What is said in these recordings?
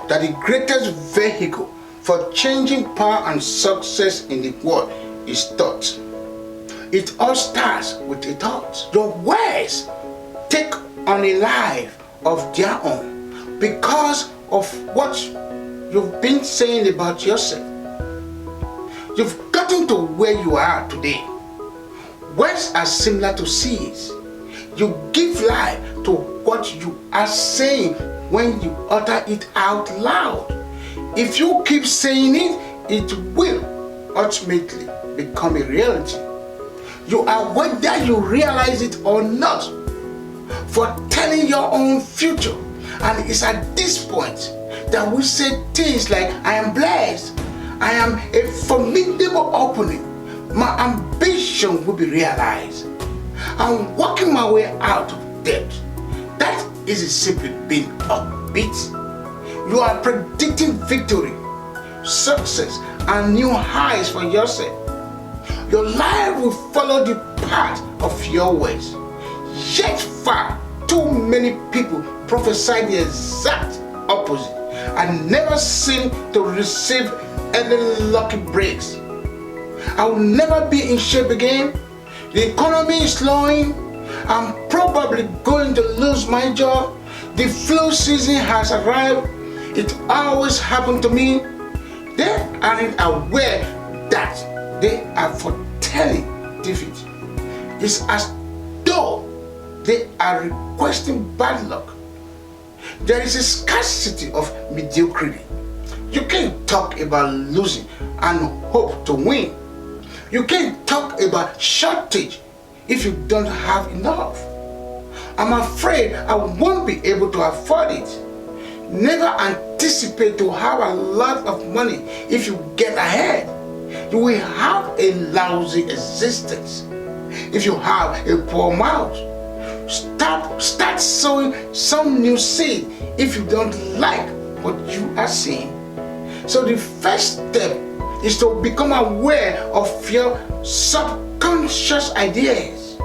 that the greatest vehicle for changing power and success in the world is thought. It all starts with a thought. Your words take on a life of their own because of what you've been saying about yourself. You've gotten to where you are today. Words are similar to seeds. You give life to what you are saying when you utter it out loud. If you keep saying it, it will ultimately become a reality. You are, whether you realize it or not, foretelling your own future. And it's at this point that we say things like, I am blessed, I am a formidable opening, my ambition will be realized, I'm working my way out of debt. That is simply being upbeat. You are predicting victory, success, and new highs for yourself. Your life will follow the path of your words. Yet far too many people prophesy the exact opposite and never seem to receive any lucky breaks. I will never be in shape again. The economy is slowing. I'm probably going to lose my job. The flu season has arrived. It always happened to me. They aren't aware that they are foretelling defeat. It's as though they are requesting bad luck. There is a scarcity of mediocrity. You can't talk about losing and hope to win. You can't talk about shortage if you don't have enough. I'm afraid I won't be able to afford it. Never anticipate to have a lot of money if you get ahead. You will have a lousy existence if you have a poor mouth. Start sowing some new seed if you don't like what you are seeing. So the first step is to become aware of your subconscious ideas.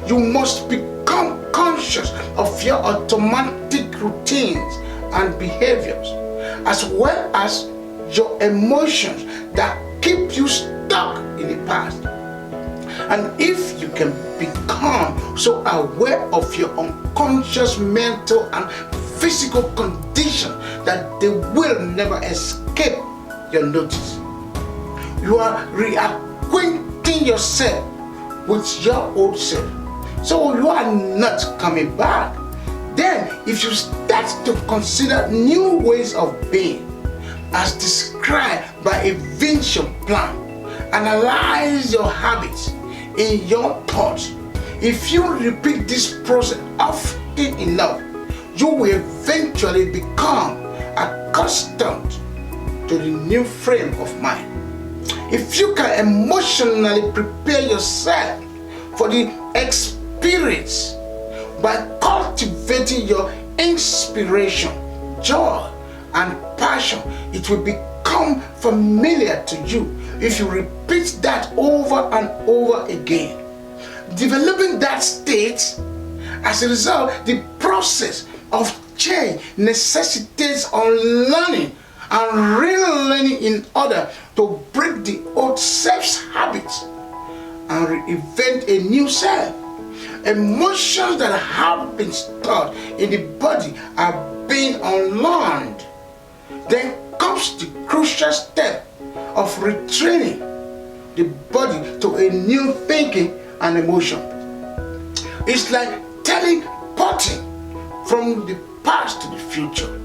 You must become conscious of your automatic routines and behaviors, as well as your emotions that keep you stuck in the past. And if you can become so aware of your unconscious mental and physical condition that they will never escape your notice, you are reacquainting yourself with your old self, so you are not coming back. Then if you start to consider new ways of being as described by a vision plan, analyze your habits in your thoughts. If you repeat this process often enough, you will eventually become accustomed to the new frame of mind. If you can emotionally prepare yourself for the experience by cultivating your inspiration, joy, and passion, it will become familiar to you if you repeat that over and over again. Developing that state, as a result, the process of change necessitates unlearning and relearning in order to break the old self's habits and reinvent a new self. Emotions that have been stored in the body are being unlearned. Then comes the crucial step of retraining the body to a new thinking and emotion. It's like teleporting from the past to the future.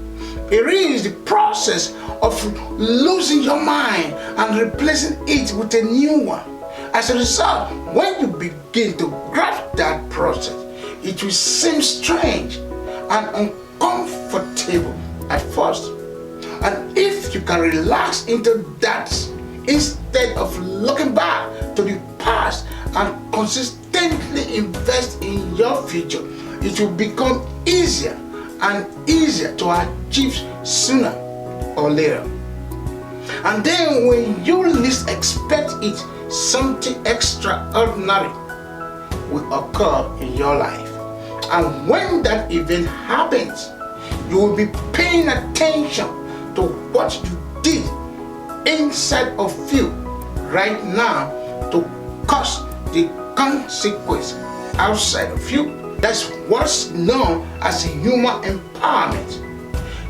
It is the process of losing your mind and replacing it with a new one. As a result, when you begin to grasp that process, it will seem strange and uncomfortable at first. And if you can relax into that instead of looking back to the past and consistently invest in your future, it will become easier and easier to achieve sooner or later. And then when you least expect it, something extraordinary will occur in your life. And when that event happens, you will be paying attention to what you did inside of you right now to cause the consequence outside of you. That's what's known as human empowerment.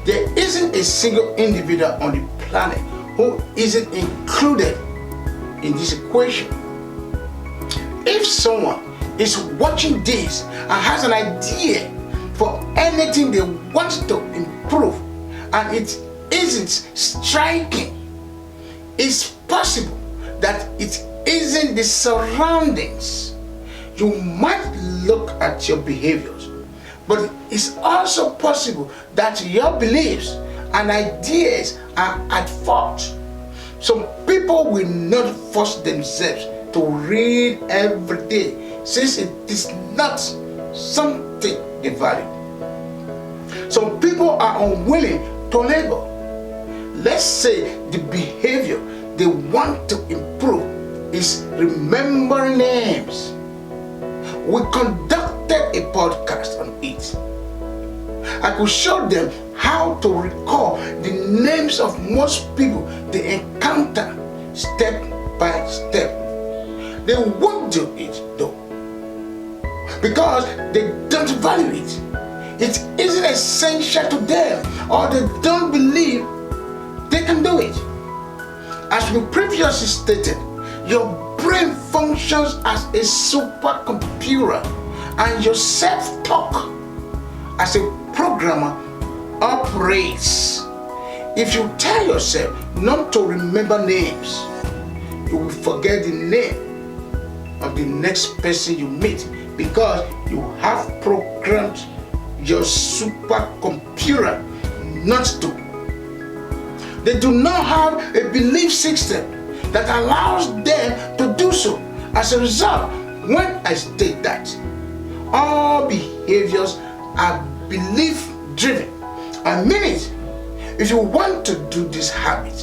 There isn't a single individual on the planet who isn't included in this equation. If someone is watching this and has an idea for anything they want to improve and it isn't striking, it's possible that it isn't the surroundings. You might look at your behaviors, but it's also possible that your beliefs and ideas are at fault. Some people will not force themselves to read every day since it is not something they value. Some people are unwilling to labor. Let's say the behavior they want to improve is remembering names. We conducted a podcast on it. I could show them how to recall the names of most people they encounter step by step. They won't do it though, because they don't value it. It isn't essential to them, or they don't believe they can do it. As we previously stated, your brain functions as a supercomputer, and your self-talk as a programmer operates. If you tell yourself not to remember names, you will forget the name of the next person you meet because you have programmed your supercomputer not to. They do not have a belief system that allows them to do so. As a result, when I state that all behaviors are belief driven, I mean it. If you want to do this habit,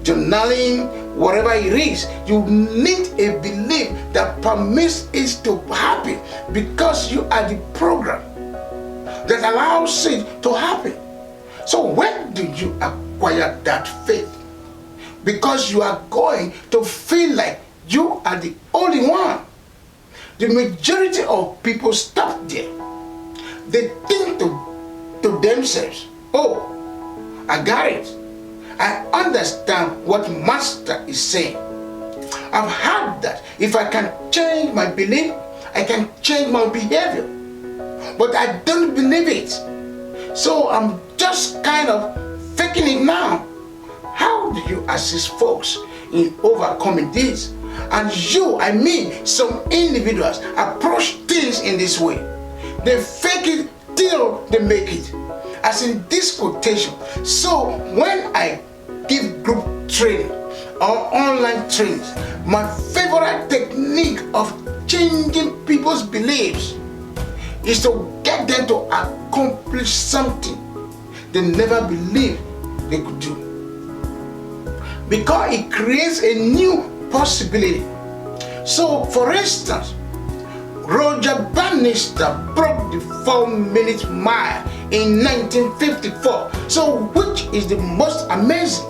journaling, whatever it is, you need a belief that permits it to happen because you are the program that allows it to happen. So when do you acquire that faith? Because you are going to feel like you are the only one. The majority of people stop there. They think to themselves, oh, I got it. I understand what Mastar is saying. I've heard that if I can change my belief, I can change my behavior. But I don't believe it. So I'm just kind of faking it now. How do you assist folks in overcoming this? And I mean some individuals approach things in this way. They fake it till they make it. As in this quotation. So when I give group training or online trainings, my favorite technique of changing people's beliefs is to get them to accomplish something they never believed they could do. Because it creates a new possibility. So, for instance, Roger Bannister broke the 4-minute mile in 1954. So, which is the most amazing?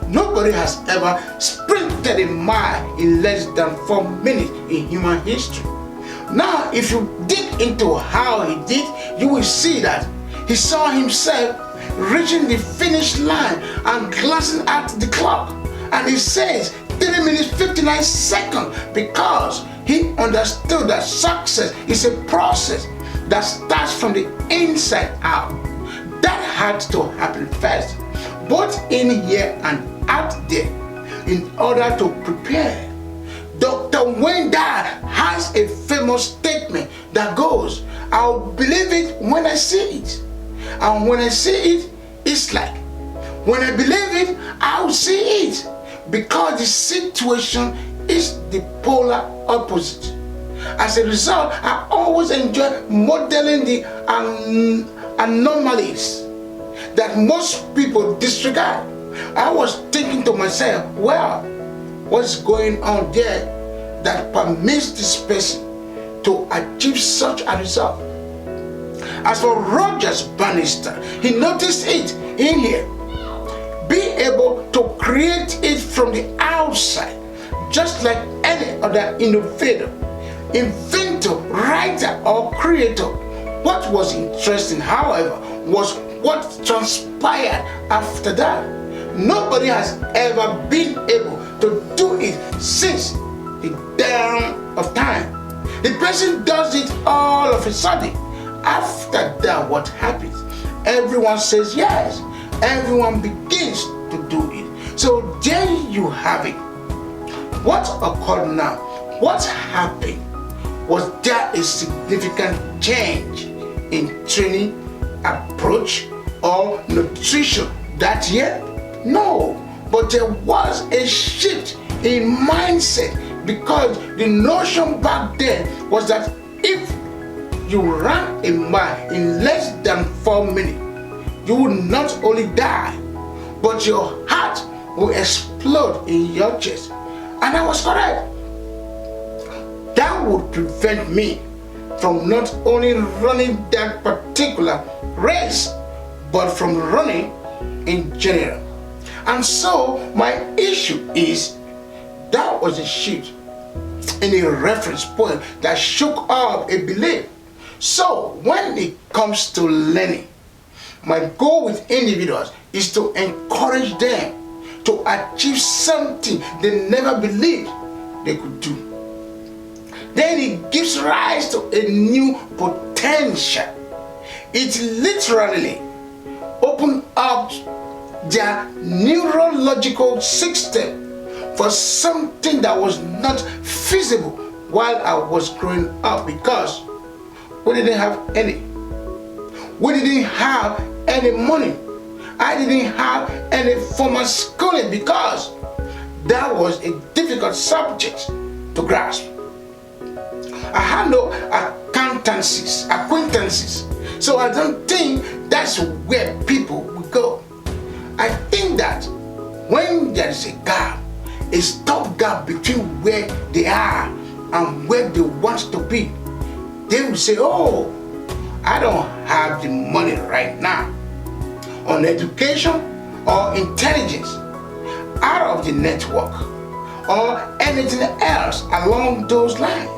Nobody has ever sprinted a mile in less than 4 minutes in human history. Now, if you dig into how he did, you will see that he saw himself reaching the finish line and glancing at the clock. And he says 3 minutes 59 seconds because he understood that success is a process that starts from the inside out. That had to happen first, both in here and out there, in order to prepare. Dr. Wendell has a famous statement that goes, I'll believe it when I see it. And when I see it, it's like. When I believe it, I'll see it. Because the situation is the polar opposite. As a result, I always enjoy modeling the anomalies that most people disregard. I was thinking to myself, well, what's going on there that permits this person to achieve such a result? As for Roger Bannister, he noticed it in here. be able to create it from the outside, just like any other innovator, inventor, writer, or creator. What was interesting, however, was what transpired after that. Nobody has ever been able to do it since the dawn of time. The person does it all of a sudden. After that, what happens? Everyone says yes. Everyone begins to do it. So there you have it. What occurred now? What happened? Was there a significant change in training, approach, or nutrition that year? No, but there was a shift in mindset, because the notion back then was that if you ran a mile in less than 4 minutes, you will not only die, but your heart will explode in your chest. And I was correct. That would prevent me from not only running that particular race, but from running in general. And so my issue is, that was a shift in a reference point that shook up a belief. So when it comes to learning, my goal with individuals is to encourage them to achieve something they never believed they could do. Then it gives rise to a new potential. It literally opens up their neurological system for something that was not feasible while I was growing up, because we didn't have any. We didn't have any money. I didn't have any formal schooling, because that was a difficult subject to grasp. I had no acquaintances, so I don't think that's where people would go. I think that when there is a gap, a stop gap between where they are and where they want to be, they will say, oh, I don't have the money right now on education or intelligence out of the network or anything else along those lines.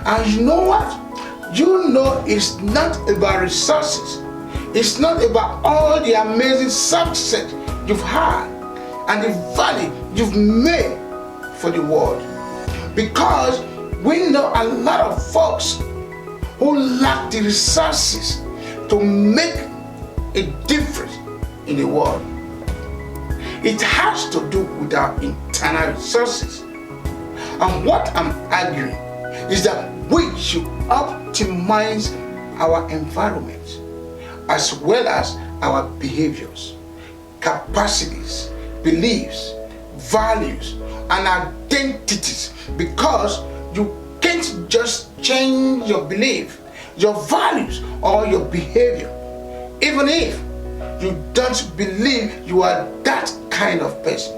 And you know what? You know it's not about resources. It's not about all the amazing success you've had and the value you've made for the world. Because we know a lot of folks who lack the resources to make a difference in the world. It has to do with our internal resources. And what I'm arguing is that we should optimize our environment as well as our behaviors, capacities, beliefs, values, and identities, because you can't just change your belief, your values, or your behavior, even if you don't believe you are that kind of person.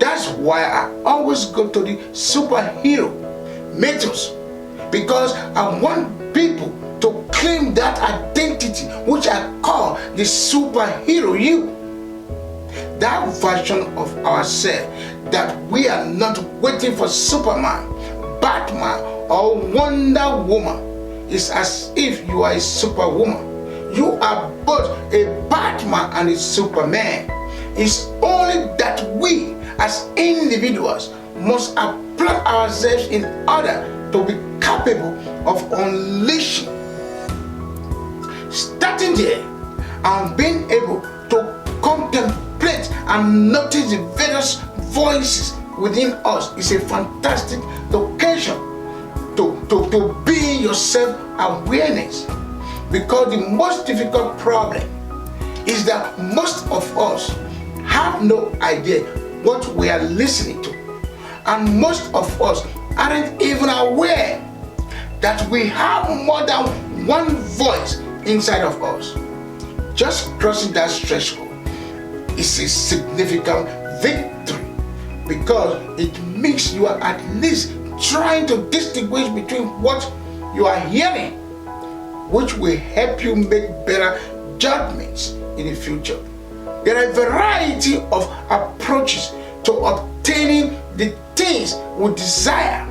That's why I always go to the superhero mythos, because I want people to claim that identity which I call the superhero you. That version of ourselves that we are not waiting for Superman, Batman, or Wonder Woman is as if you are a superwoman. You are both a Batman and a Superman. It's only that we as individuals must apply ourselves in order to be capable of unleashing, starting there, and being able to contemplate and notice the various voices within us is a fantastic location to be your self-awareness. Because the most difficult problem is that most of us have no idea what we are listening to, and most of us aren't even aware that we have more than one voice inside of us. Just crossing that threshold is a significant victory, because it means you are at least trying to distinguish between what you are hearing, which will help you make better judgments in the future. There are a variety of approaches to obtaining the things we desire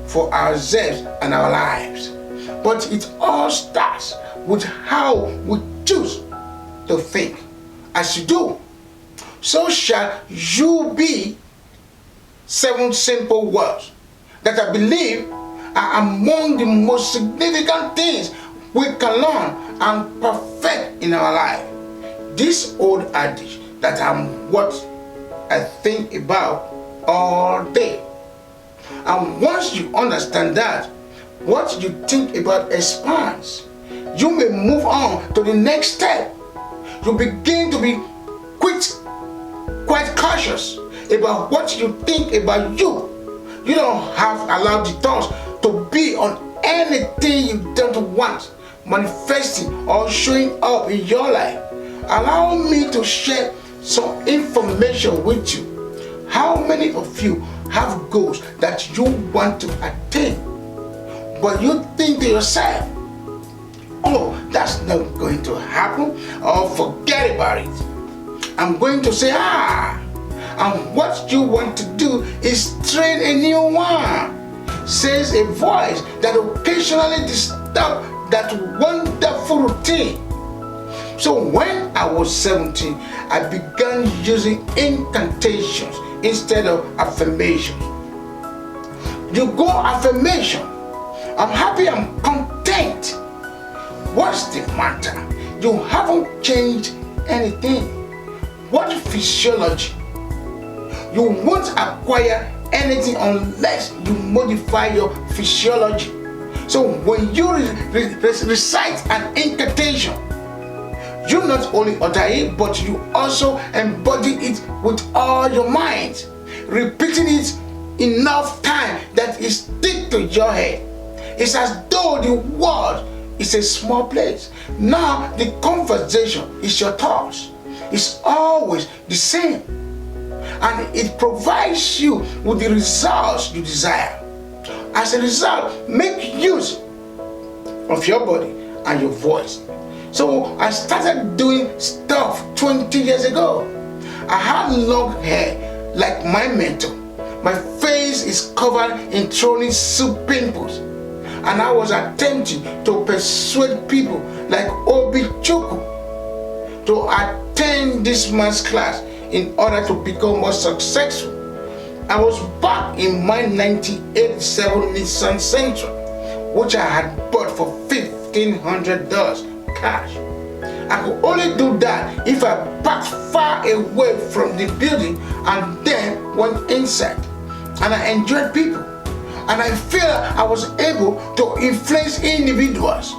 for ourselves and our lives. But it all starts with how we choose to think. As you do, so shall you be. 7 simple words that I believe are among the most significant things we can learn and perfect in our life. This old adage that I'm what I think about all day. And once you understand that, what you think about expands. You may move on to the next step. You begin to be quite cautious about what you think about you. You don't have allowed the thoughts to be on anything you don't want manifesting or showing up in your life. Allow me to share some information with you. How many of you have goals that you want to attain, but you think to yourself, oh, that's not going to happen, or forget about it? I'm going to say, and what you want to do is train a new one, says a voice that occasionally disturbs that wonderful routine. So when I was 17, I began using incantations instead of affirmations. You go affirmation. I'm happy, I'm content. What's the matter? You haven't changed anything. What physiology? You won't acquire anything unless you modify your physiology. So when you recite an incantation, you not only utter it, but you also embody it with all your mind, repeating it enough time that it sticks to your head. It's as though the world is a small place. Now the conversation is your thoughts. It's always the same, and it provides you with the results you desire. As a result, make use of your body and your voice. So I started doing stuff 20 years ago. I had long hair like my mentor. My face is covered in chronic soup pimples, and I was attempting to persuade people like Obi Chuku to attend this man's class in order to become more successful. I was back in my 1987 Nissan Sentra, which I had bought for $1,500 cash. I could only do that if I parked far away from the building and then went inside. And I enjoyed people, and I feel I was able to influence individuals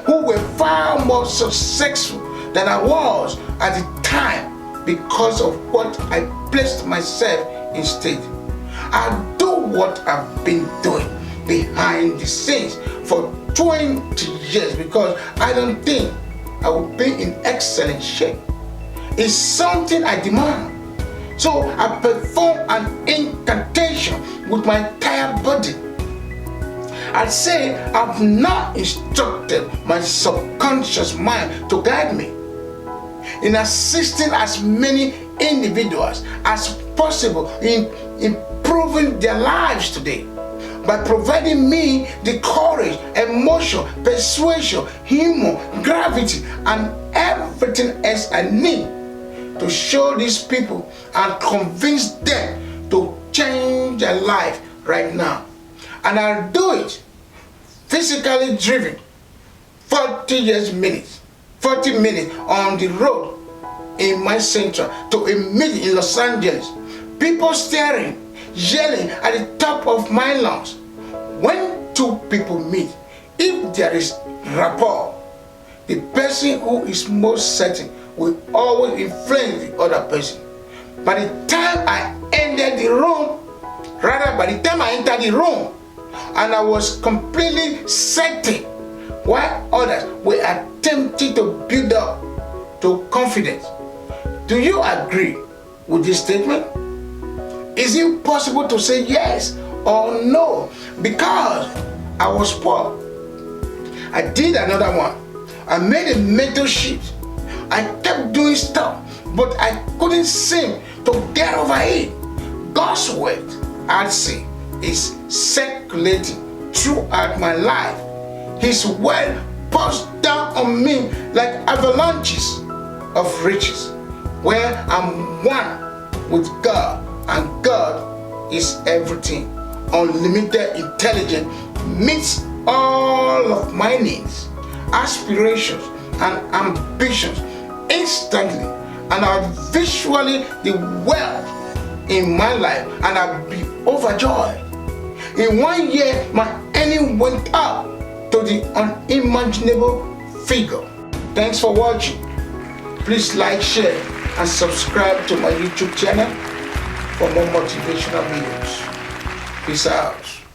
who were far more successful than I was at the time because of what I placed myself instead. I do what I've been doing behind the scenes for 20 years because I don't think I will be in excellent shape. It's something I demand. So I perform an incantation with my entire body. I'd say I've now instructed my subconscious mind to guide me in assisting as many individuals as possible in improving their lives today, by providing me the courage, emotion, persuasion, humor, gravity, and everything else I need to show these people and convince them to change their life right now. And I'll do it physically driven 40 minutes on the road in my center to a meeting in Los Angeles. People staring, yelling at the top of my lungs. When two people meet, if there is rapport, the person who is most certain will always influence the other person. By the time I entered the room, and I was completely certain, while others were attempting to build up to confidence. Do you agree with this statement? Is it possible to say yes or no? Because I was poor. I did another one. I made a mental shift. I kept doing stuff but I couldn't seem to get over it. God's word, I'd say, is circulating throughout my life. His word pours down on me like avalanches of riches, where I'm one with God, and God is everything. Unlimited intelligence meets all of my needs, aspirations, and ambitions instantly, and I'll visually the wealth in my life, and I'll be overjoyed. In 1 year, my earning went up to the unimaginable figure. Thanks for watching. Please like, share, and subscribe to my YouTube channel for more motivational videos. Peace out.